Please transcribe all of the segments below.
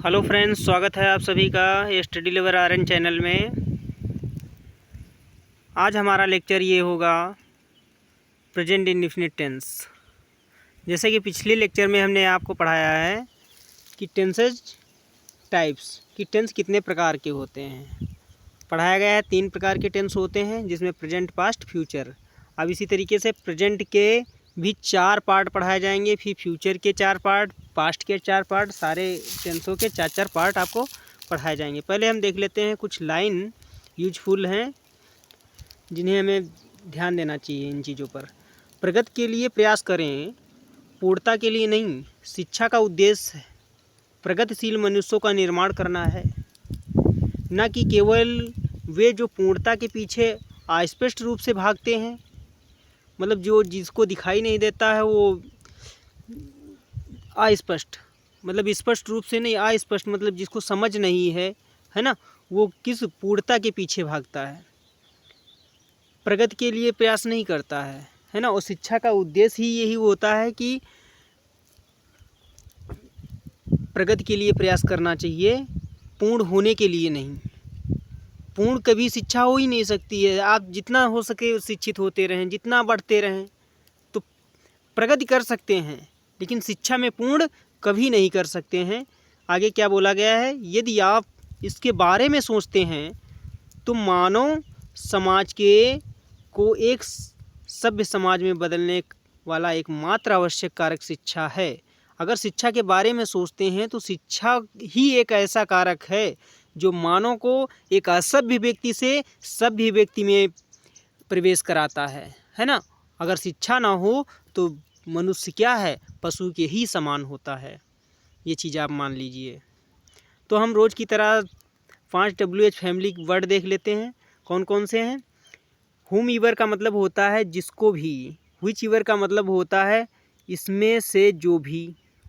Hello friends, स्वागत है आप सभी का स्टडी लेवल आरएन चैनल में। आज हमारा लेक्चर ये होगा प्रेजेंट इंडेफिनिट टेंस। जैसे कि पिछले लेक्चर में हमने आपको पढ़ाया है कि टेंसेज टाइप्स कि टेंस कितने प्रकार के होते हैं। पढ़ाया गया है 3 प्रकार के टेंस होते हैं, जिसमें प्रेजेंट, पास्ट, फ्यूचर। अब इसी तरीके से प्रेजेंट के भी 4 पार्ट पढ़ाए जाएंगे, फिर फ्यूचर के 4 पार्ट, पास्ट के 4 पार्ट, सारे टेंसों के 4 पार्ट आपको पढ़ाए जाएंगे। पहले हम देख लेते हैं कुछ लाइन यूजफुल हैं जिन्हें हमें ध्यान देना चाहिए इन चीज़ों पर। प्रगति के लिए प्रयास करें, पूर्णता के लिए नहीं। शिक्षा का उद्देश्य प्रगतिशील मनुष्यों का निर्माण करना है, न कि केवल वे जो पूर्णता के पीछे अस्पष्ट रूप से भागते हैं। मतलब जो जिसको दिखाई नहीं देता है वो अस्पष्ट, मतलब स्पष्ट रूप से नहीं, अस्पष्ट मतलब जिसको समझ नहीं है, है ना, वो किस पूर्णता के पीछे भागता है, प्रगति के लिए प्रयास नहीं करता है ना। और शिक्षा का उद्देश्य ही यही होता है कि प्रगति के लिए प्रयास करना चाहिए, पूर्ण होने के लिए नहीं। पूर्ण कभी शिक्षा हो ही नहीं सकती है। आप जितना हो सके शिक्षित होते रहें, जितना बढ़ते रहें तो प्रगति कर सकते हैं, लेकिन शिक्षा में पूर्ण कभी नहीं कर सकते हैं। आगे क्या बोला गया है, यदि आप इसके बारे में सोचते हैं तो मानव समाज को एक सभ्य समाज में बदलने वाला एकमात्र आवश्यक कारक शिक्षा है। अगर शिक्षा के बारे में सोचते हैं तो शिक्षा ही एक ऐसा कारक है जो मानव को एक असभ्य व्यक्ति से सभ्य व्यक्ति में प्रवेश कराता है ना। अगर शिक्षा ना हो तो मनुष्य क्या है, पशु के ही समान होता है। ये चीज़ आप मान लीजिए। तो हम रोज़ की तरह 5 WH फैमिली वर्ड देख लेते हैं। कौन कौन से हैं। हुम ईवर का मतलब होता है जिसको भी। व्हिच ईवर का मतलब होता है इसमें से जो भी।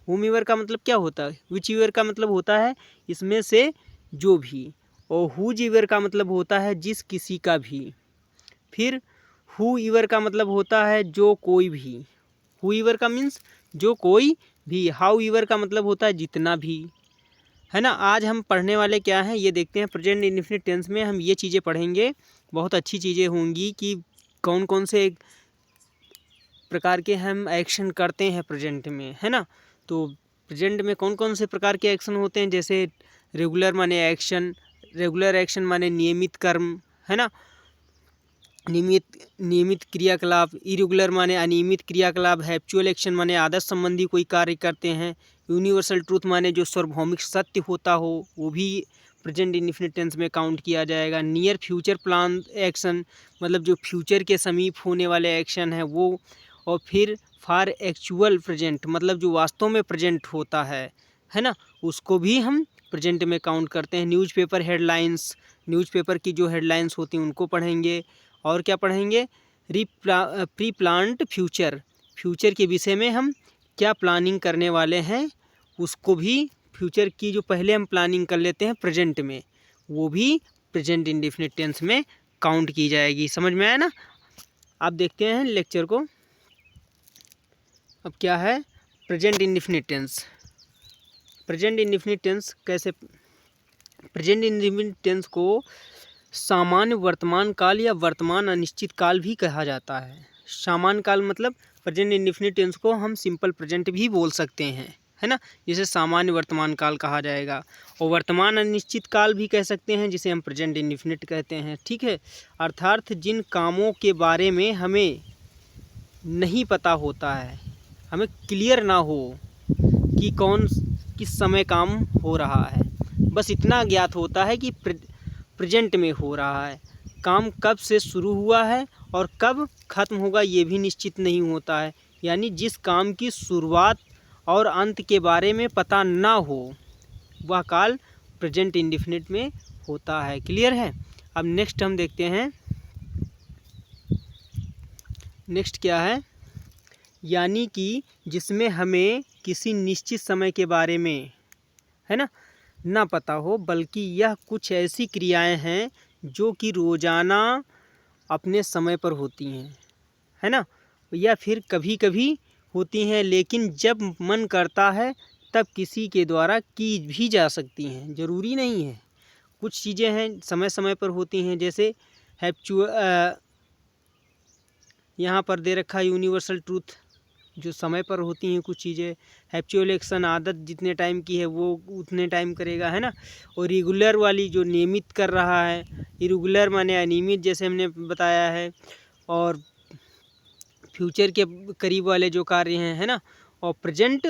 हुम ईवर का मतलब क्या होता है, व्हिच ईवर का मतलब होता है इसमें से जो भी। और हुज ईवर का मतलब होता है जिस किसी का भी। फिर हु ईवर का मतलब होता है जो कोई भी। हु ईवर का मीन्स जो कोई भी। हाउ ईवर का मतलब होता है जितना भी, है ना। आज हम पढ़ने वाले क्या हैं ये देखते हैं। प्रेजेंट इंडेफिनिट टेंस में हम ये चीज़ें पढ़ेंगे, बहुत अच्छी चीज़ें होंगी कि कौन कौन से प्रकार के हम एक्शन करते हैं प्रेजेंट में, है ना। तो प्रेजेंट में कौन कौन से प्रकार के एक्शन होते हैं, जैसे रेगुलर माने एक्शन, रेगुलर एक्शन माने नियमित कर्म, है ना, नियमित क्रियाकलाप। इरेगुलर माने अनियमित क्रियाकलाप। हैप्चुअल एक्शन माने आदत संबंधी कोई कार्य करते हैं। यूनिवर्सल ट्रूथ माने जो सार्वभौमिक सत्य होता हो, वो भी प्रेजेंट इंडेफिनिट टेंस में काउंट किया जाएगा। नियर फ्यूचर प्लान एक्शन मतलब जो फ्यूचर के समीप होने वाले एक्शन है वो। और फिर फॉर एक्चुअल प्रेजेंट मतलब जो वास्तव में प्रेजेंट होता है ना, उसको भी हम प्रेजेंट में काउंट करते हैं। न्यूज़पेपर हेडलाइंस, न्यूज़पेपर की जो हेडलाइंस होती हैं उनको पढ़ेंगे। और क्या पढ़ेंगे, प्री प्लान्ड फ्यूचर, फ्यूचर के विषय में हम क्या प्लानिंग करने वाले हैं उसको भी, फ्यूचर की जो पहले हम प्लानिंग कर लेते हैं प्रेजेंट में, वो भी प्रेजेंट इंडेफिनिट टेंस में काउंट की जाएगी। समझ में आया ना। आप देखते हैं लेक्चर को। अब क्या है present indefinite tense. Present indefinite tense कैसे, प्रेजेंट इंडेफिनिट टेंस को सामान्य वर्तमान काल या वर्तमान अनिश्चित काल भी कहा जाता है। सामान्य काल मतलब प्रेजेंट इंडेफिनिट टेंस को हम सिंपल प्रेजेंट भी बोल सकते हैं, है ना, जिसे सामान्य वर्तमान काल कहा जाएगा। और वर्तमान अनिश्चित काल भी कह सकते हैं, जिसे हम प्रेजेंट इंडेफिनिट कहते हैं। ठीक है, अर्थात जिन कामों के बारे में हमें नहीं पता होता है, हमें क्लियर ना हो कि कौन किस समय काम हो रहा है, बस इतना ज्ञात होता है कि प्रेजेंट में हो रहा है। काम कब से शुरू हुआ है और कब ख़त्म होगा ये भी निश्चित नहीं होता है। यानी जिस काम की शुरुआत और अंत के बारे में पता ना हो वह काल प्रेजेंट इंडेफिनिट में होता है। क्लियर है। अब नेक्स्ट हम देखते हैं, नेक्स्ट क्या है, यानी कि जिसमें हमें किसी निश्चित समय के बारे में, है ना पता हो, बल्कि यह कुछ ऐसी क्रियाएं हैं जो कि रोज़ाना अपने समय पर होती हैं, है ना, या फिर कभी कभी होती हैं, लेकिन जब मन करता है तब किसी के द्वारा की भी जा सकती हैं, ज़रूरी नहीं है। कुछ चीज़ें हैं समय समय पर होती हैं, जैसे यहाँ पर दे रखा है यूनिवर्सल ट्रूथ, जो समय पर होती हैं कुछ चीज़ें। हैप्चुअल एक्शन, आदत जितने टाइम की है वो उतने टाइम करेगा, है ना। और रेगुलर वाली जो नियमित कर रहा है, इरेगुलर माने अनियमित, जैसे हमने बताया है। और फ्यूचर के करीब वाले जो कार्य हैं, है ना। और प्रेजेंट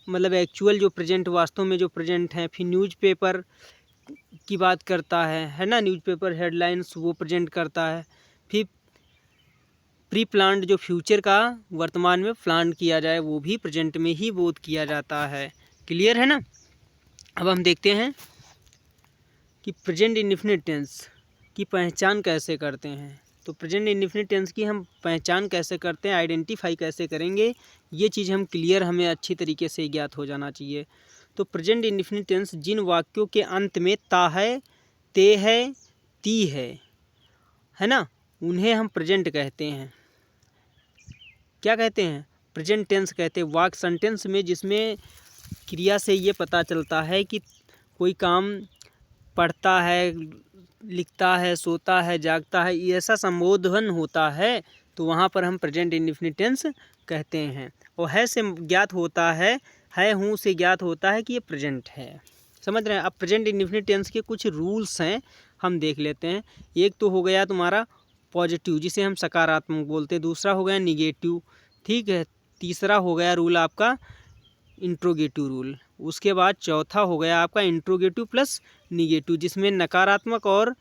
मतलब एक्चुअल, जो प्रेजेंट वास्तव में जो प्रेजेंट हैं। फिर न्यूज़पेपर की बात करता है ना, न्यूज़पेपर हेडलाइंस वो प्रेजेंट करता है। फिर प्री प्लान्ड, जो फ्यूचर का वर्तमान में प्लान किया जाए, वो भी प्रेजेंट में ही बोध किया जाता है। क्लियर है ना। अब हम देखते हैं कि प्रेजेंट इंडेफिनिट टेंस की पहचान कैसे करते हैं। तो प्रेजेंट इंडेफिनिट टेंस की हम पहचान कैसे करते हैं, आइडेंटिफाई कैसे करेंगे, ये चीज़ हमें अच्छी तरीके से ज्ञात हो जाना चाहिए। तो प्रेजेंट इंडेफिनिट टेंस जिन वाक्यों के अंत में ता है, ते है, ती है ना, उन्हें हम प्रेजेंट कहते हैं। क्या कहते हैं? प्रेजेंट टेंस कहते हैं। वाक्य सेंटेंस में जिसमें क्रिया से ये पता चलता है कि कोई काम पढ़ता है, लिखता है, सोता है, जागता है, ऐसा संबोधन होता है, तो वहाँ पर हम प्रेजेंट इंडेफिनिट टेंस कहते हैं। और है से ज्ञात होता है हूँ से ज्ञात होता है कि ये प्रेजेंट है। समझ रहे हैं। अब प्रेजेंट इंडेफिनिट टेंस के कुछ रूल्स हैं, हम देख लेते हैं। एक तो हो गया तुम्हारा पॉजिटिव, जिसे हम सकारात्मक बोलते हैं। दूसरा हो गया निगेटिव, ठीक है। तीसरा हो गया रूल आपका इंट्रोगेटिव रूल। उसके बाद चौथा हो गया आपका इंट्रोगेटिव प्लस निगेटिव, जिसमें नकारात्मक और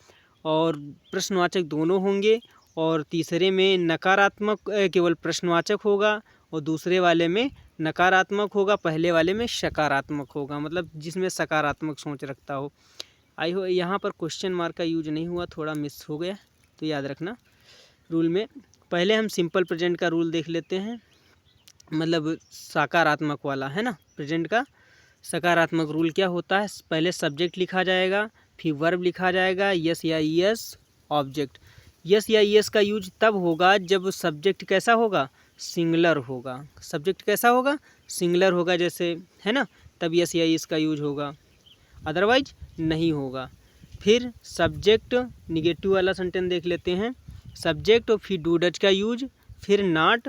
प्रश्नवाचक दोनों होंगे। और तीसरे में नकारात्मक केवल प्रश्नवाचक होगा, और दूसरे वाले में नकारात्मक होगा, पहले वाले में सकारात्मक होगा, मतलब जिसमें सकारात्मक सोच रखता हो। आई हो यहाँ पर क्वेश्चन मार्क का यूज नहीं हुआ, थोड़ा मिस हो गया, तो याद रखना रूल में। पहले हम सिंपल प्रेजेंट का रूल देख लेते हैं, मतलब सकारात्मक वाला, है ना। प्रेजेंट का सकारात्मक रूल क्या होता है? पहले सब्जेक्ट लिखा जाएगा, फिर वर्ब लिखा जाएगा, यस या ईएस, ऑब्जेक्ट। यस या ईएस का यूज तब होगा जब सब्जेक्ट कैसा होगा? सिंगुलर होगा। सब्जेक्ट कैसा होगा? सिंगुलर होगा, जैसे, है ना, तब यस या ईएस का यूज होगा, अदरवाइज नहीं होगा। फिर सब्जेक्ट निगेटिव वाला सेंटेंस देख लेते हैं। सब्जेक्ट और फिर डू डज का यूज, फिर नॉट,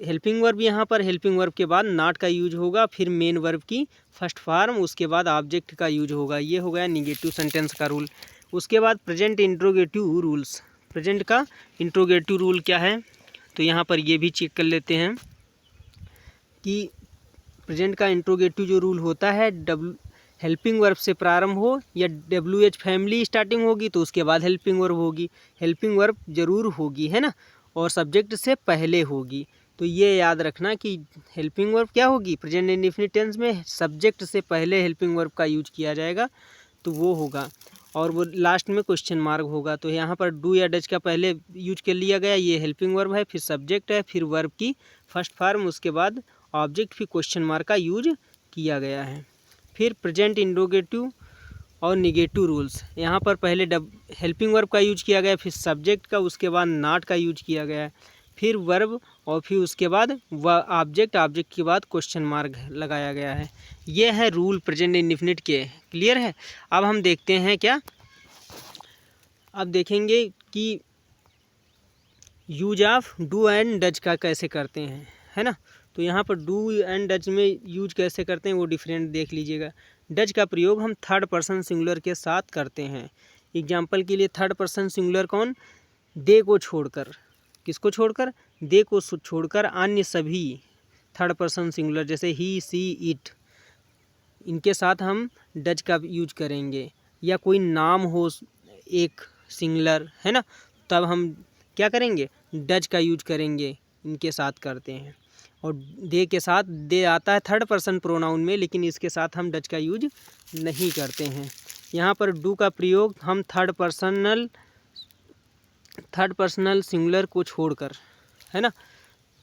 हेल्पिंग वर्ब, यहाँ पर हेल्पिंग वर्ब के बाद नॉट का यूज होगा, फिर मेन वर्ब की फर्स्ट फॉर्म, उसके बाद ऑब्जेक्ट का यूज होगा। ये हो गया निगेटिव सेंटेंस का रूल। उसके बाद प्रेजेंट इंट्रोगेटिव रूल्स। प्रेजेंट का इंट्रोगेटिव रूल क्या है, तो यहाँ पर ये भी चेक कर लेते हैं कि प्रेजेंट का इंट्रोगेटिव जो रूल होता है, हेल्पिंग वर्ब से प्रारंभ हो या WH फैमिली स्टार्टिंग होगी तो उसके बाद हेल्पिंग वर्ब होगी। हेल्पिंग वर्ब जरूर होगी, है ना, और सब्जेक्ट से पहले होगी। तो ये याद रखना कि हेल्पिंग वर्ब क्या होगी प्रेजेंट इंडेफिनिट टेंस में, सब्जेक्ट से पहले हेल्पिंग वर्ब का यूज किया जाएगा, तो वो होगा। और वो लास्ट में क्वेश्चन मार्क होगा। तो यहाँ पर डू या डज का पहले यूज कर लिया गया, ये हेल्पिंग वर्ब है, फिर सब्जेक्ट है, फिर वर्ब की फर्स्ट फॉर्म, उसके बाद ऑब्जेक्ट, फिर क्वेश्चन मार्क का यूज किया गया है। फिर प्रेजेंट इंट्रोगेटिव और निगेटिव रूल्स, यहाँ पर पहले हेल्पिंग वर्ब का यूज किया गया, फिर सब्जेक्ट का, उसके बाद नॉट का यूज किया गया है, फिर वर्ब, और फिर उसके बाद ऑब्जेक्ट, ऑब्जेक्ट के बाद क्वेश्चन मार्क लगाया गया है। ये है रूल प्रेजेंट इंडेफिनिट के। क्लियर है। अब हम देखते हैं क्या, अब देखेंगे कि use of do and does का कैसे करते हैं, है ना। तो यहाँ पर डू एंड डज में यूज कैसे करते हैं वो डिफरेंट देख लीजिएगा। डज का प्रयोग हम थर्ड पर्सन सिंगुलर के साथ करते हैं। एग्जाम्पल के लिए थर्ड पर्सन सिंगुलर कौन? दे को छोड़कर। किसको छोड़कर? दे को छोड़कर अन्य सभी थर्ड पर्सन सिंगुलर, जैसे ही, सी, इट, इनके साथ हम डज का यूज करेंगे। या कोई नाम हो एक सिंगुलर, है ना, तब हम क्या करेंगे? डज का यूज करेंगे, इनके साथ करते हैं। और दे के साथ, दे आता है थर्ड पर्सन प्रोनाउन में, लेकिन इसके साथ हम डज का यूज नहीं करते हैं। यहाँ पर डू का प्रयोग हम थर्ड पर्सनल सिंगुलर को छोड़कर, है ना,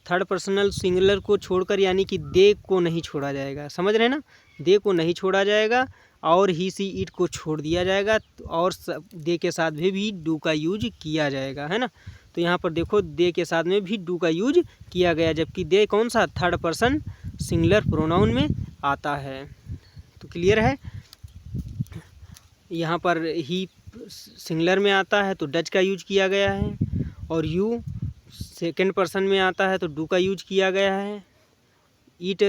थर्ड पर्सनल सिंगुलर को छोड़कर, यानी कि दे को नहीं छोड़ा जाएगा। समझ रहे हैं ना, दे को नहीं छोड़ा जाएगा, और ही, सी, इट को छोड़ दिया जाएगा, और दे के साथ भी डू का यूज किया जाएगा, है ना। तो यहाँ पर देखो दे के साथ में भी डू का यूज किया गया, जबकि दे कौन सा? थर्ड पर्सन सिंगुलर प्रोनाउन में आता है। तो क्लियर है। यहाँ पर ही सिंगुलर में आता है तो डज का यूज किया गया है, और यू सेकंड पर्सन में आता है तो डू का यूज किया गया है। ईट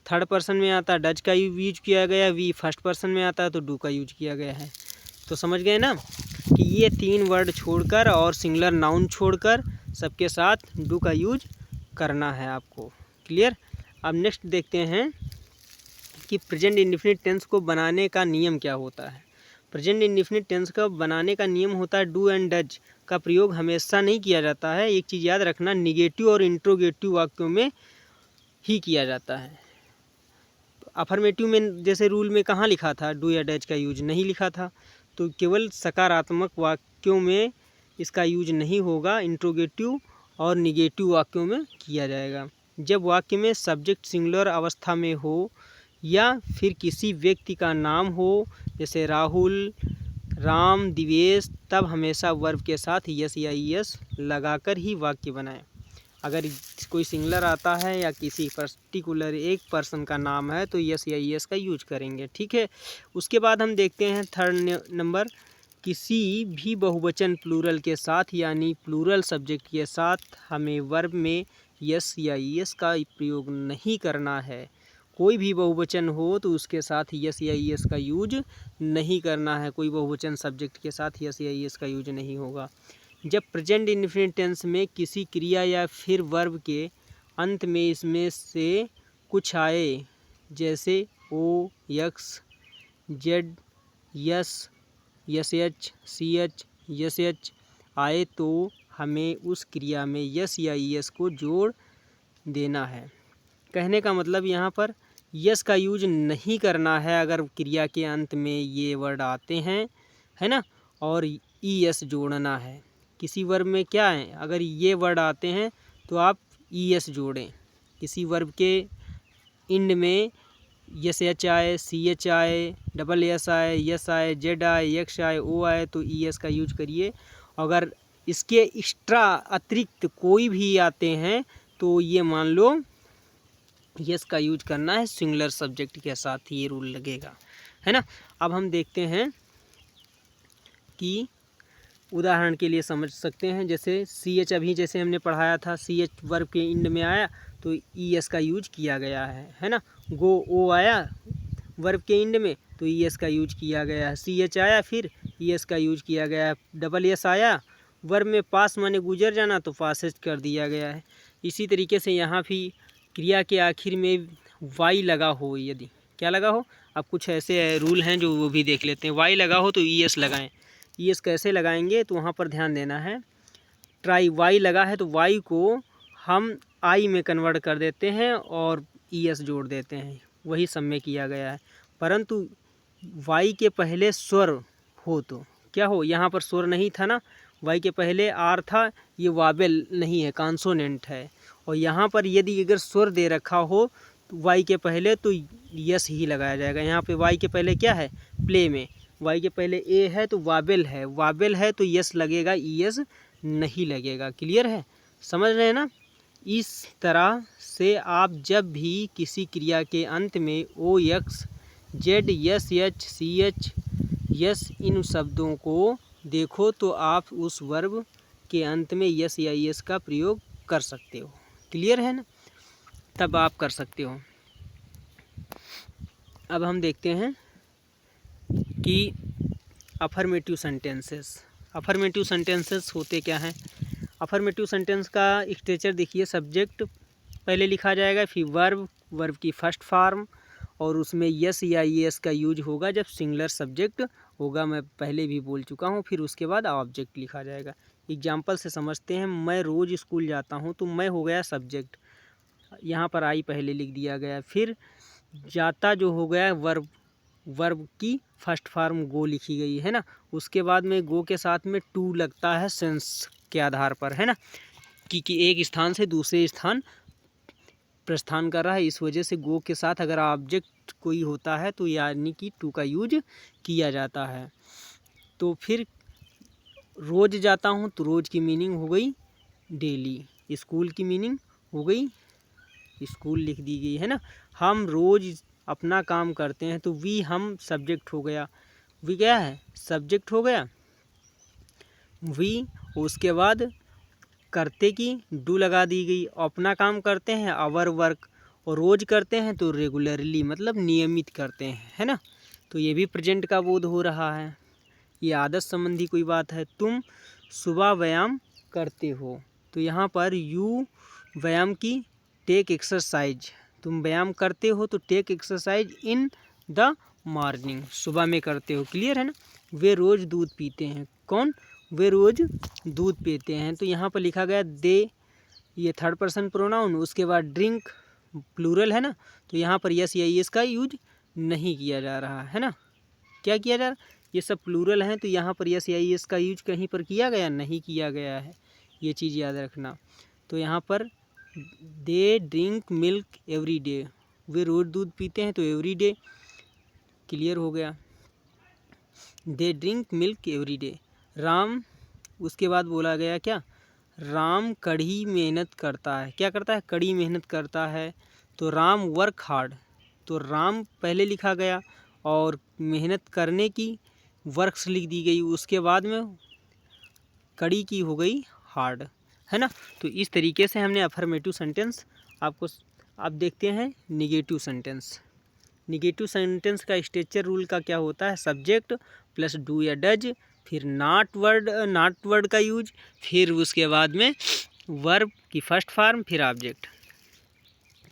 थर्ड पर्सन में आता है, डज का यूज किया गया है। वी फर्स्ट पर्सन में आता है तो डू का यूज किया गया है। तो समझ गए ना कि ये 3 वर्ड छोड़कर और सिंगुलर नाउन छोड़कर सबके साथ डू का यूज करना है आपको। क्लियर। अब नेक्स्ट देखते हैं कि प्रेजेंट इंडेफिनिट टेंस को बनाने का नियम क्या होता है। प्रेजेंट इंडेफिनिट टेंस का बनाने का नियम होता है डू एंड डज का प्रयोग हमेशा नहीं किया जाता है। एक चीज़ याद रखना, निगेटिव और इंट्रोगेटिव वाक्यों में ही किया जाता है। अफर्मेटिव में जैसे रूल में कहाँ लिखा था डू या डज का यूज, नहीं लिखा था। तो केवल सकारात्मक वाक्यों में इसका यूज नहीं होगा, इंट्रोगेटिव और निगेटिव वाक्यों में किया जाएगा। जब वाक्य में सब्जेक्ट सिंगुलर अवस्था में हो या फिर किसी व्यक्ति का नाम हो, जैसे राहुल, राम, दिवेश, तब हमेशा वर्ब के साथ यस या ईएस लगाकर ही वाक्य बनाएं। अगर कोई सिंगुलर आता है या किसी पर्टिकुलर एक पर्सन का नाम है तो यस या ईएस का यूज करेंगे। ठीक है। उसके बाद हम देखते हैं थर्ड नंबर, किसी भी बहुवचन प्लूरल के साथ यानी प्लूरल सब्जेक्ट के साथ हमें वर्ब में यस या ईएस का प्रयोग नहीं करना है। कोई भी बहुवचन हो तो उसके साथ यस या ईएस का यूज नहीं करना है। कोई बहुवचन सब्जेक्ट के साथ यस या ईएस का यूज नहीं होगा। जब प्रेजेंट इंडेफिनिट टेंस में किसी क्रिया या फिर वर्ब के अंत में इसमें से कुछ आए, जैसे O, X, Z, S, S H, C H, S H आए तो हमें उस क्रिया में यस या ईएस को जोड़ देना है। कहने का मतलब यहाँ पर यस का यूज नहीं करना है अगर क्रिया के अंत में ये वर्ड आते हैं, है ना, और ईएस जोड़ना है। किसी वर्ब में क्या है, अगर ये वर्ड आते हैं तो आप ईएस जोड़ें। किसी वर्ब के इंड में यस एच आए, सी एच आए, डबल एस आए, यस आए, जेड आए, यक्स आए, ओ आए तो ईएस का यूज करिए। अगर इसके एक्स्ट्रा अतिरिक्त कोई भी आते हैं तो ये मान लो यस का यूज करना है, सिंगुलर सब्जेक्ट के साथ ये रूल लगेगा, है ना। अब हम देखते हैं कि उदाहरण के लिए समझ सकते हैं, जैसे सी एच अभी जैसे हमने पढ़ाया था, सी एच वर्ब के इंड में आया तो ई एस का यूज किया गया है ना। गो, ओ आया वर्ब के इंड में तो ई एस का यूज किया गया है। सी एच आया फिर ई एस का यूज किया गया है। डबल एस आया वर्ब में पास माने गुजर जाना तो पासेज कर दिया गया है। इसी तरीके से यहाँ भी क्रिया के आखिर में वाई लगा हो, यदि क्या लगा हो, अब कुछ ऐसे रूल हैं जो वो भी देख लेते हैं। वाई लगा हो तो ई एस लगाएं। ई एस कैसे लगाएंगे तो वहाँ पर ध्यान देना है। ट्राई वाई लगा है तो वाई को हम आई में कन्वर्ट कर देते हैं और ई एस जोड़ देते हैं, वही सब में किया गया है। परंतु वाई के पहले स्वर हो तो क्या हो, यहाँ पर स्वर नहीं था ना, वाई के पहले आर था, ये वावेल नहीं है, कॉन्सोनेंट है। और यहाँ पर यदि अगर स्वर दे रखा हो तो वाई के पहले तो यस ही लगाया जाएगा। यहाँ पे वाई के पहले क्या है, प्ले में वाई के पहले ए है तो वावेल है, वावेल है तो यस लगेगा, ई एस नहीं लगेगा। क्लियर है, समझ रहे हैं ना। इस तरह से आप जब भी किसी क्रिया के अंत में O, X, Z, S, H, C H, S इन शब्दों को देखो तो आप उस वर्ब के अंत में यस या यस का प्रयोग कर सकते हो। क्लियर है ना, तब आप कर सकते हो। अब हम देखते हैं कि अफर्मेटिव सेंटेंसेस। अफर्मेटिव सेंटेंसेस होते क्या हैं। अफर्मेटिव सेंटेंस का स्ट्रक्चर देखिए, सब्जेक्ट पहले लिखा जाएगा, फिर वर्ब, वर्ब की फर्स्ट फॉर्म, और उसमें यस या एस का यूज होगा जब सिंगुलर सब्जेक्ट होगा, मैं पहले भी बोल चुका हूँ। फिर उसके बाद ऑब्जेक्ट लिखा जाएगा। एग्जाम्पल से समझते हैं, मैं रोज़ स्कूल जाता हूँ तो मैं हो गया सब्जेक्ट, यहाँ पर आई पहले लिख दिया गया। फिर जाता जो हो गया वर्ब, वर्ब की फर्स्ट फॉर्म गो लिखी गई है ना। उसके बाद में गो के साथ में टू लगता है सेंस के आधार पर, है ना, कि एक स्थान से दूसरे स्थान प्रस्थान कर रहा है, इस वजह से गो के साथ अगर ऑब्जेक्ट कोई होता है तो यानी कि टू का यूज किया जाता है। तो फिर रोज़ जाता हूँ तो रोज़ की मीनिंग हो गई डेली, स्कूल की मीनिंग हो गई स्कूल लिख दी गई है ना। हम रोज़ अपना काम करते हैं, तो वी हम सब्जेक्ट हो गया, वी क्या है सब्जेक्ट हो गया, वी उसके बाद करते की डू लगा दी गई, अपना काम करते हैं आवर वर्क, और रोज़ करते हैं तो रेगुलरली मतलब नियमित करते हैं, है ना। तो ये भी प्रेजेंट का बोध हो रहा है। ये आदत संबंधी कोई बात है। तुम सुबह व्यायाम करते हो, तो यहाँ पर यू व्यायाम की टेक एक्सरसाइज, तुम व्यायाम करते हो तो take exercise in the morning, सुबह में करते हो, क्लियर है ना। वे रोज़ दूध पीते हैं, कौन, वे रोज़ दूध पीते हैं, तो यहाँ पर लिखा गया दे, ये थर्ड पर्सन प्रोनाउन, उसके बाद ड्रिंक प्लूरल है ना, तो यहाँ पर यस या यस का यूज नहीं किया जा रहा है ना। क्या किया जा रहा, ये सब प्लूरल हैं, तो यहाँ पर यस या यस का यूज कहीं पर किया गया, नहीं किया गया है, ये चीज़ याद रखना। तो यहाँ पर they drink milk every day, वे रोज़ दूध पीते हैं, तो एवरी डे क्लियर हो गया, they drink milk every day. Ram, उसके बाद बोला गया क्या, राम कड़ी मेहनत करता है, क्या करता है, कड़ी मेहनत करता है, तो राम वर्क हार्ड, तो राम पहले लिखा गया और मेहनत करने की वर्क्स लिख दी गई, उसके बाद में कड़ी की हो गई हार्ड, है ना। तो इस तरीके से हमने अफर्मेटिव सेंटेंस आपको, आप देखते हैं निगेटिव सेंटेंस। निगेटिव सेंटेंस का स्ट्रक्चर रूल का क्या होता है, सब्जेक्ट प्लस डू या डज, फिर नॉट वर्ड का यूज, फिर उसके बाद में वर्ब की फर्स्ट फॉर्म, फिर ऑब्जेक्ट।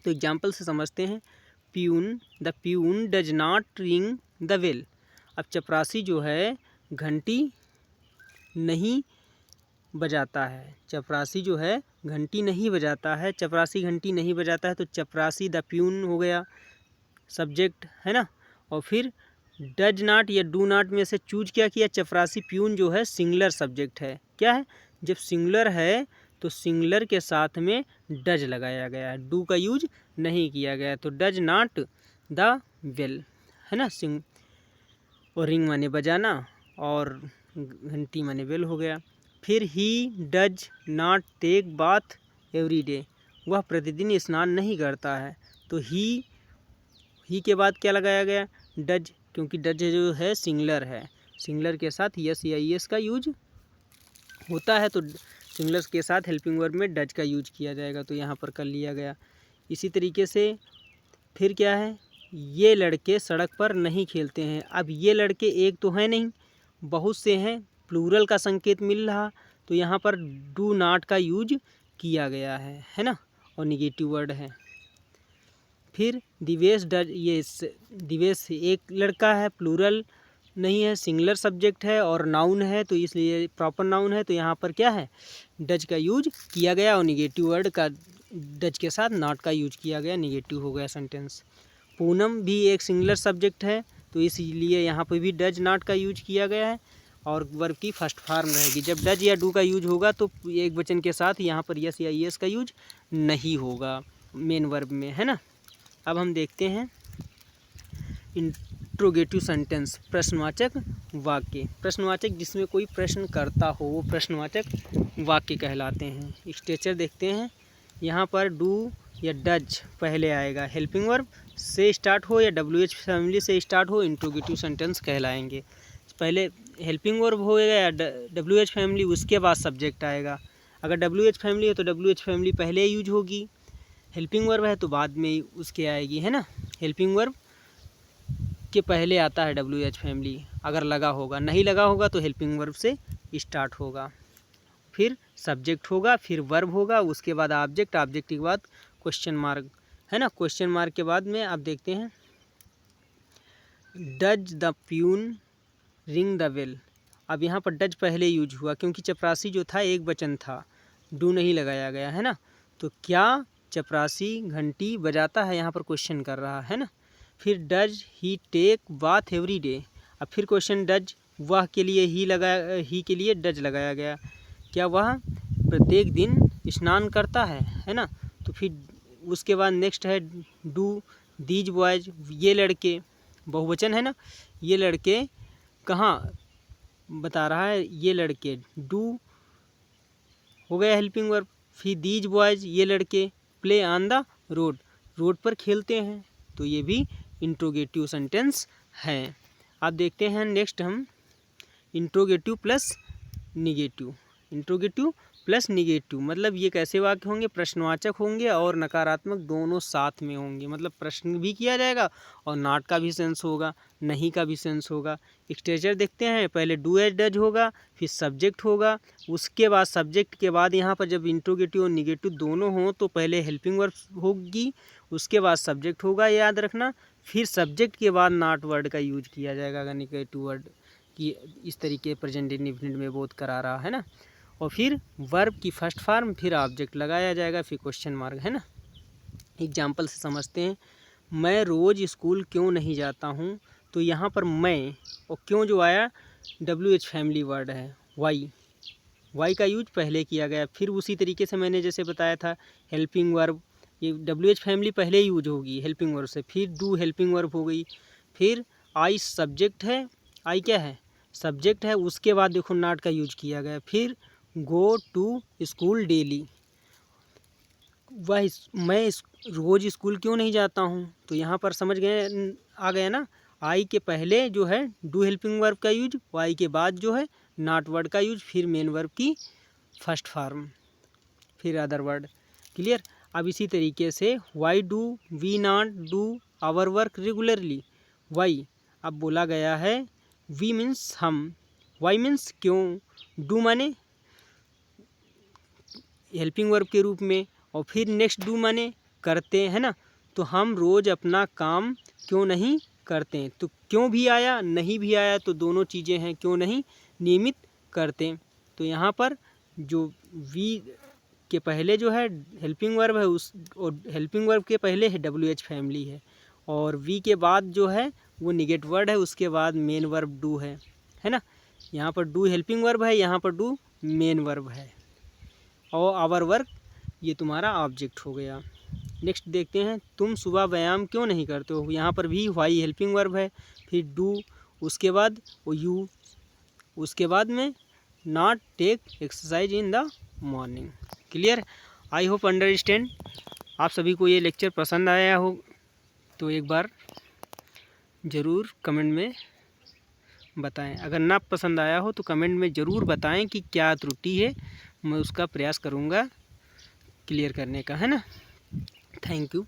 तो एग्जांपल से समझते हैं, the peon does not ring the bell. अब चपरासी जो है घंटी नहीं बजाता है, चपरासी जो है घंटी नहीं बजाता है, चपरासी घंटी नहीं बजाता है, तो चपरासी द प्यून हो गया सब्जेक्ट, है ना। और फिर डज नॉट या डू नॉट में से चूज क्या किया, चपरासी प्यून जो है सिंगुलर सब्जेक्ट है, क्या है, जब सिंगुलर है तो सिंगुलर के साथ में डज लगाया गया है, डू का यूज नहीं किया गया, तो डज नॉट द बेल, है ना। और रिंग माने बजाना और घंटी माने बेल हो गया। फिर he does not take bath every day, वह प्रतिदिन स्नान नहीं करता है, तो ही के बाद क्या लगाया गया, डज, क्योंकि डज जो है सिंगुलर है, सिंगुलर के साथ यस या यस का यूज होता है, तो सिंगुलर के साथ हेल्पिंग वर्ब में डज का यूज किया जाएगा, तो यहाँ पर कर लिया गया। इसी तरीके से फिर क्या है, ये लड़के सड़क पर नहीं खेलते हैं। अब ये लड़के एक तो हैं नहीं, बहुत से हैं, प्लूरल का संकेत मिल रहा, तो यहाँ पर डू नॉट का यूज किया गया है ना, और निगेटिव वर्ड है। फिर दिवेश डज, ये दिवेश एक लड़का है, प्लूरल नहीं है, सिंगुलर सब्जेक्ट है और नाउन है, तो इसलिए प्रॉपर नाउन है, तो यहाँ पर क्या है, डज का यूज किया गया, और निगेटिव वर्ड का डज के साथ नॉट का यूज किया गया, निगेटिव हो गया सेंटेंस। पूनम भी एक सिंगुलर सब्जेक्ट है, तो इसलिए यहाँ पर भी डज नॉट का यूज किया गया है, और वर्ब की फर्स्ट फॉर्म रहेगी। जब डज या डू का यूज होगा तो एक वचन के साथ यहाँ पर यस या यस का यूज नहीं होगा मेन वर्ब में, है ना। अब हम देखते हैं इंट्रोगेटिव सेंटेंस, प्रश्नवाचक वाक्य। प्रश्नवाचक जिसमें कोई प्रश्न करता हो वो प्रश्नवाचक वाक्य कहलाते हैं। स्ट्रक्चर देखते हैं, यहाँ पर डू या डज पहले आएगा, हेल्पिंग वर्ब से स्टार्ट हो या WH फैमिली से स्टार्ट हो, इंट्रोगेटिव सेंटेंस कहलाएंगे। पहले हेल्पिंग वर्ब होएगा या WH फैमिली, उसके बाद सब्जेक्ट आएगा। अगर WH फैमिली है तो WH फैमिली पहले यूज होगी, हेल्पिंग वर्ब है तो बाद में उसके आएगी, है ना। हेल्पिंग वर्ब के पहले आता है WH फैमिली, अगर लगा होगा, नहीं लगा होगा तो हेल्पिंग वर्ब से स्टार्ट होगा, फिर सब्जेक्ट होगा, फिर वर्ब होगा, उसके बाद ऑब्जेक्ट, ऑब्जेक्ट के बाद क्वेश्चन मार्क, है ना। क्वेश्चन मार्क के बाद में आप देखते हैं does the peon ring the bell. अब यहाँ पर डज पहले यूज हुआ क्योंकि चपरासी जो था एक वचन था, डू नहीं लगाया गया, है ना। तो क्या चपरासी घंटी बजाता है, यहाँ पर क्वेश्चन कर रहा है ना। फिर does he take bath every day, अब फिर क्वेश्चन डज, वह के लिए ही लगाया, ही के लिए डज लगाया गया, क्या वह प्रत्येक दिन स्नान करता है ना। तो फिर उसके बाद नेक्स्ट है डू दीज बॉयज, ये लड़के, बहुवचन है ना, ये लड़के कहाँ बता रहा है, ये लड़के, डू हो गया हेल्पिंग वर्ब। फिर दीज बॉयज, ये लड़के, play on the road, road पर खेलते हैं, तो ये भी इंट्रोगेटिव सेंटेंस है। अब देखते हैं नेक्स्ट हम interrogative plus negative. Interrogative plus negative मतलब ये कैसे वाक्य होंगे, प्रश्नवाचक होंगे और नकारात्मक दोनों साथ में होंगे। मतलब प्रश्न भी किया जाएगा और नॉट का भी सेंस होगा, नहीं का भी सेंस होगा। स्ट्रक्चर देखते हैं, पहले डू एज डज होगा, फिर सब्जेक्ट होगा, उसके बाद सब्जेक्ट के बाद यहाँ पर जब इंट्रोगेटिव और निगेटिव दोनों हों तो पहले हेल्पिंग वर्ब होगी, उसके बाद सब्जेक्ट होगा, याद रखना। फिर सब्जेक्ट के बाद नॉट वर्ड का यूज किया जाएगा अगर निगेटिव वर्ड की इस तरीके प्रेजेंट इंडेफिनिट में बोध करा रहा है ना। और फिर वर्ब की फर्स्ट फॉर्म, फिर ऑब्जेक्ट लगाया जाएगा, फिर क्वेश्चन मार्क, है ना। एग्जाम्पल से समझते हैं। मैं रोज़ स्कूल क्यों नहीं जाता हूँ, तो यहाँ पर मैं और क्यों जो आया WH फैमिली वर्ड है। वाई का यूज पहले किया गया। फिर उसी तरीके से मैंने जैसे बताया था हेल्पिंग वर्ब, ये WH फैमिली पहले यूज होगी हेल्पिंग वर्ब से, फिर डू हेल्पिंग वर्ब हो गई, फिर आई सब्जेक्ट है, आई क्या है सब्जेक्ट है, उसके बाद देखो नॉट का यूज किया गया, फिर गो टू स्कूल डेली। मैं रोज़ स्कूल क्यों नहीं जाता हूँ, तो यहाँ पर समझ गए आ गया ना। आई के पहले जो है डू हेल्पिंग वर्ब का यूज, वाई के बाद जो है नॉट वर्ड का यूज, फिर मेन वर्ब की फर्स्ट फॉर्म, फिर अदर वर्ड। क्लियर। अब इसी तरीके से why do we not do our work regularly. Why अब बोला गया है, वी मीन्स हम, वाई मीन्स क्यों, डू माने हेल्पिंग वर्ब के रूप में, और फिर नेक्स्ट डू माने करते हैं ना। तो हम रोज़ अपना काम क्यों नहीं करते हैं, तो क्यों भी आया नहीं भी आया तो दोनों चीज़ें हैं, क्यों नहीं नियमित करते। तो यहाँ पर जो वी के पहले जो है हेल्पिंग वर्ब है उस, और हेल्पिंग वर्ब के पहले है WH फैमिली है, और वी के बाद जो है वो निगेट वर्ड है, उसके बाद मेन वर्ब डू है ना। यहाँ पर डू हेल्पिंग वर्ब है, यहाँ पर डू मेन वर्ब है, और आवर वर्क ये तुम्हारा ऑब्जेक्ट हो गया। नेक्स्ट देखते हैं, तुम सुबह व्यायाम क्यों नहीं करते हो। यहाँ पर भी वाई हेल्पिंग वर्ब है, फिर डू, उसके बाद वो यू, उसके बाद में not take exercise in the morning. Clear. I hope understand. आप सभी को ये लेक्चर पसंद आया हो तो एक बार ज़रूर कमेंट में बताएं। अगर ना पसंद आया हो तो कमेंट में ज़रूर बताएं कि क्या त्रुटि है, मैं उसका प्रयास करूँगा क्लियर करने का, है ना। Thank you.